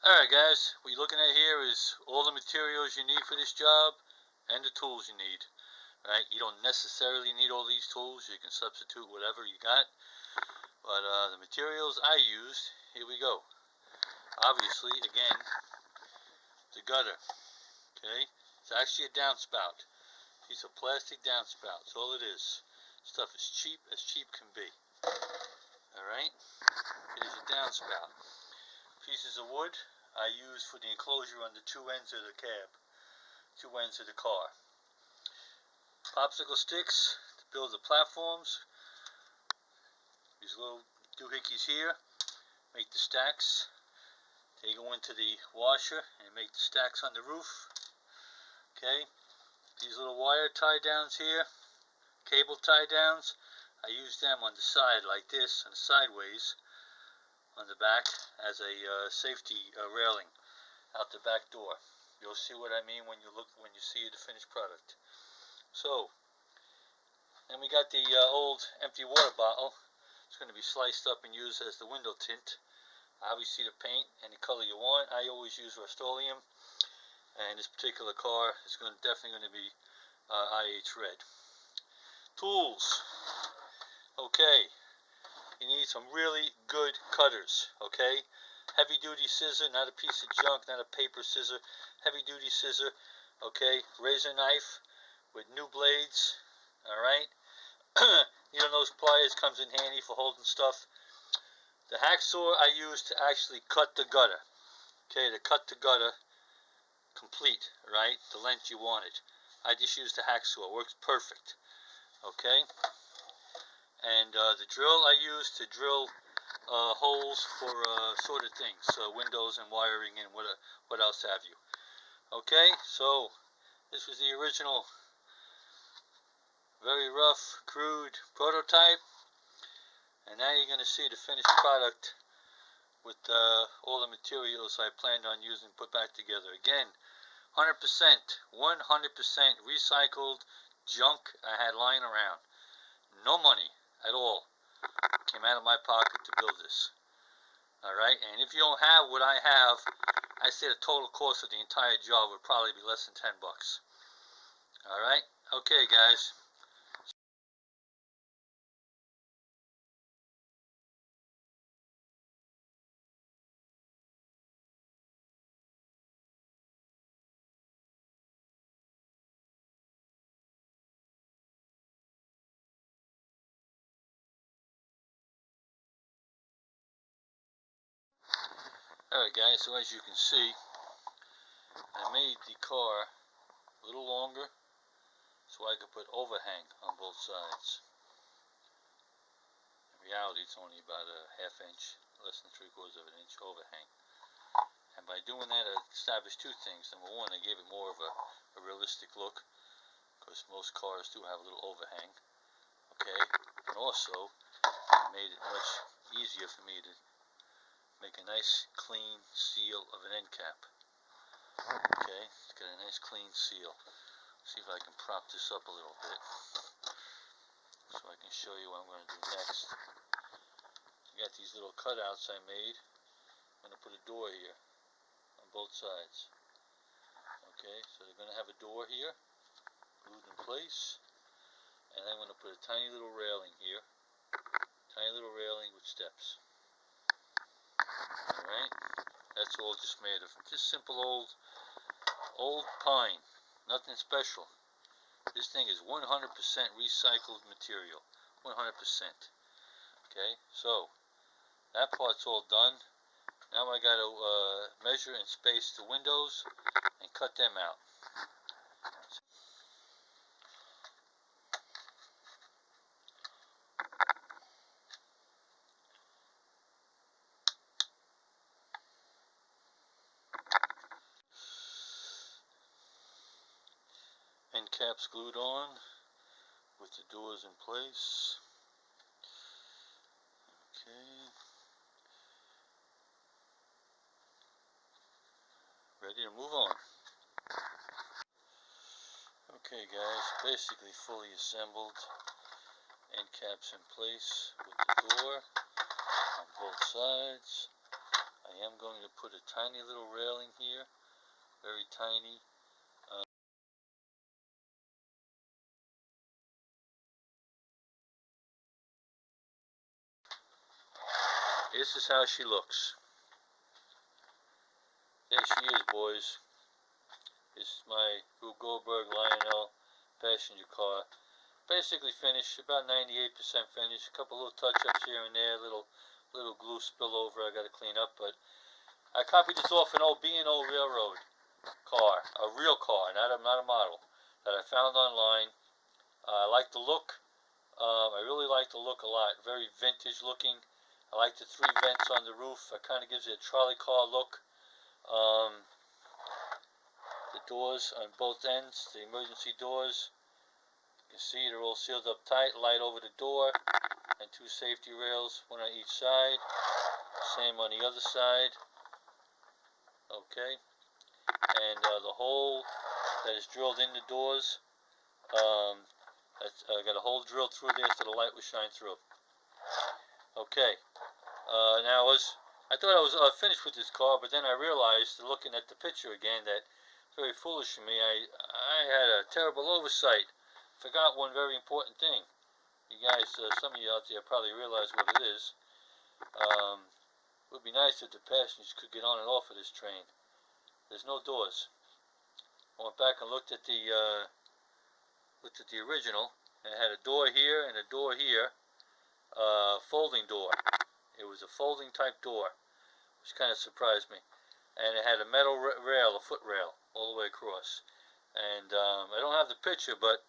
Alright guys, what you're looking at here is all the materials you need for this job and the tools you need. Right? You don't necessarily need all these tools, you can substitute whatever you got. But the materials I used, here we go. Obviously, again, the gutter. Okay? It's actually a downspout. Piece of plastic downspout, that's all it is. Stuff as cheap can be. Alright? Here's your downspout. Pieces of wood I use for the enclosure on the two ends of the cab, two ends of the car. Popsicle sticks to build the platforms. These little doohickeys here make the stacks. They go into the washer and make the stacks on the roof. Okay, these little wire tie downs here, cable tie downs, I use them on the side like this, and sideways on the back as a safety railing out the back door. You'll see what I mean when you see the finished product. So, then we got the old empty water bottle. It's going to be sliced up and used as the window tint. Obviously the paint, any color you want. I always use Rust-Oleum, and this particular car is definitely going to be IH red. Tools. Okay. You need some really good cutters, okay? Heavy duty scissor, not a piece of junk, not a paper scissor. Heavy duty scissor, okay? Razor knife with new blades, alright? Needle nose pliers comes in handy for holding stuff. The hacksaw I use to actually cut the gutter, okay? To cut the gutter complete, right? The length you want it. I just use the hacksaw, it works perfect, okay? And the drill I use to drill holes for sort of things, windows and wiring and what else have you. Okay, so this was the original, very rough, crude prototype, and now you're going to see the finished product with all the materials I planned on using put back together. Again, 100% recycled junk I had lying around. No money at all came out of my pocket to build this. Alright, and if you don't have what I have, I say the total cost of the entire job would probably be less than $10. Alright, okay guys. Alright guys, so as you can see, I made the car a little longer so I could put overhang on both sides. In reality, it's only about a half inch, less than 3/4 of an inch overhang. And by doing that, I established two things. Number one, I gave it more of a realistic look, because most cars do have a little overhang. Okay, and also it made it much easier for me to make a nice clean seal of an end cap. Okay, it's got a nice clean seal. See if I can prop this up a little bit so I can show you what I'm going to do next. I got these little cutouts I made. I'm going to put a door here on both sides. Okay, so they're going to have a door here, glued in place, and I'm going to put a tiny little railing here, tiny little railing with steps. Alright, that's all just made of just simple old pine, nothing special. This thing is 100% recycled material, 100%. Okay, so that part's all done. Now I got to measure and space the windows and cut them out. End caps glued on with the doors in place. Okay. Ready to move on. Okay guys, basically fully assembled. End caps in place with the door on both sides. I I am going to put a tiny little railing here, very tiny. This is how she looks. There she is, boys. This is my Rube Goldberg Lionel passenger car. Basically finished, about 98% finished. A couple little touch-ups here and there, little glue spillover I got to clean up. But I copied this off an old B&O Railroad car, a real car, not a model, that I found online. I like the look. I really like the look a lot. Very vintage looking. I like the 3 vents on the roof. It kind of gives it a trolley car look. The doors on both ends, the emergency doors, you can see they're all sealed up tight. Light over the door, and 2 safety rails, one on each side. Same on the other side. Okay. And the hole that is drilled in the doors, I got a hole drilled through there so the light will shine through. Okay. Now I thought I was finished with this car, but then I realized, looking at the picture again, that very foolish of me. I had a terrible oversight. Forgot one very important thing. You guys, some of you out there probably realize what it is. It would be nice if the passengers could get on and off of this train. There's no doors. I went back and looked at the original, and it had a door here and a door here, folding door. It was a folding type door, which kind of surprised me. And it had a metal rail, a foot rail, all the way across. And I don't have the picture, but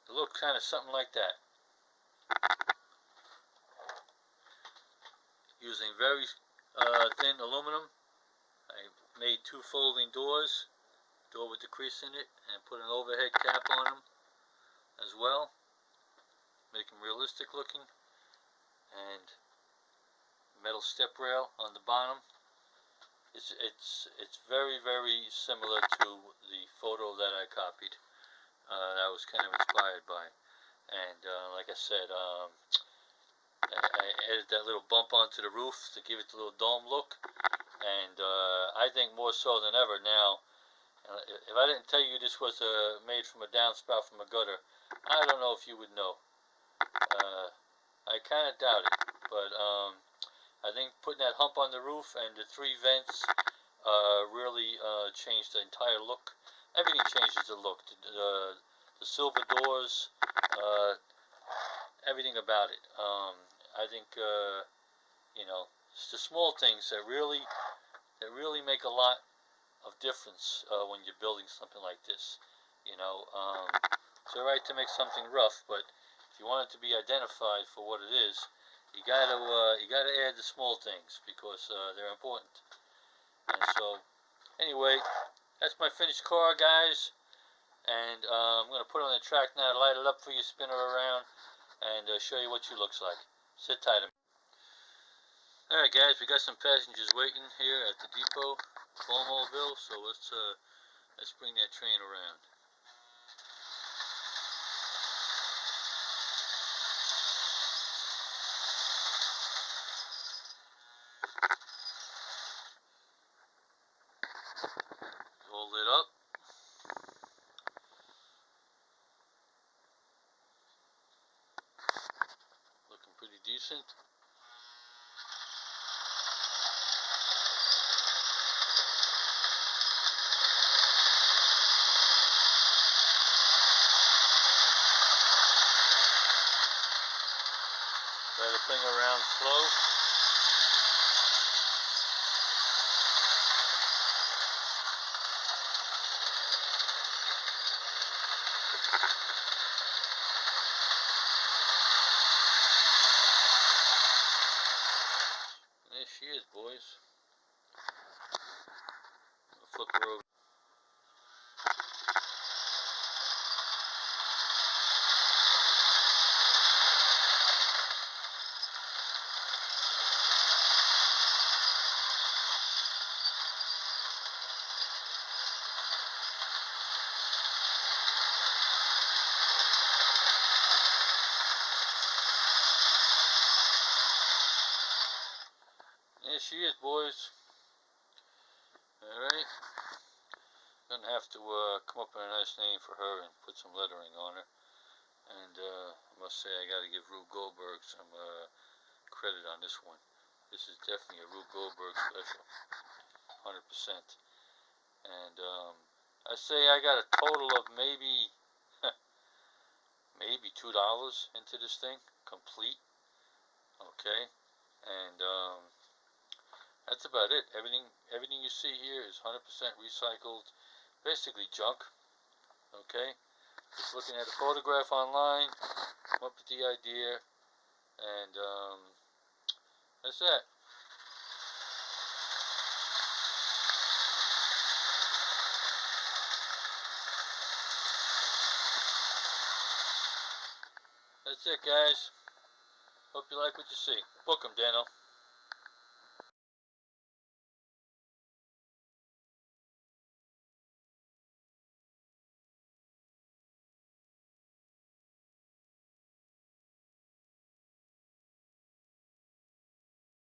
it looked kind of something like that. Using very thin aluminum, I made 2 folding doors, door with the crease in it, and put an overhead cap on them as well, make them realistic looking, and metal step rail on the bottom. It's very, very similar to the photo that I copied. That I was kind of inspired by. And like I said, I added that little bump onto the roof to give it the little dome look. And I think more so than ever now, if I didn't tell you this was made from a downspout from a gutter, I don't know if you would know. I kind of doubt it, but I think putting that hump on the roof and the 3 vents really changed the entire look. Everything changes the look. The silver doors, everything about it. I think it's the small things that really make a lot of difference when you're building something like this. It's all right to make something rough, but if you want it to be identified for what it is, you gotta add the small things, because they're important. And so, anyway, that's my finished car, guys. And I'm gonna put it on the track now, light it up for you, spin her around, and show you what she looks like. Sit tight. Alright, guys, we got some passengers waiting here at the depot, Mobile. So let's bring that train around. All lit up. Looking pretty decent. Try to bring her around slow. There she is, boys. I'll flip her over. she is, boys. Alright. Gonna have to come up with a nice name for her and put some lettering on her. And I must say, I gotta give Rube Goldberg some credit on this one. This is definitely a Rube Goldberg special. 100%. And I say I got a total of maybe maybe $2 into this thing, complete. Okay, and that's about it. Everything you see here is 100% recycled, basically junk. Okay, just looking at a photograph online, come up with the idea, and that's it. That's it, guys. Hope you like what you see. Book 'em, Dano.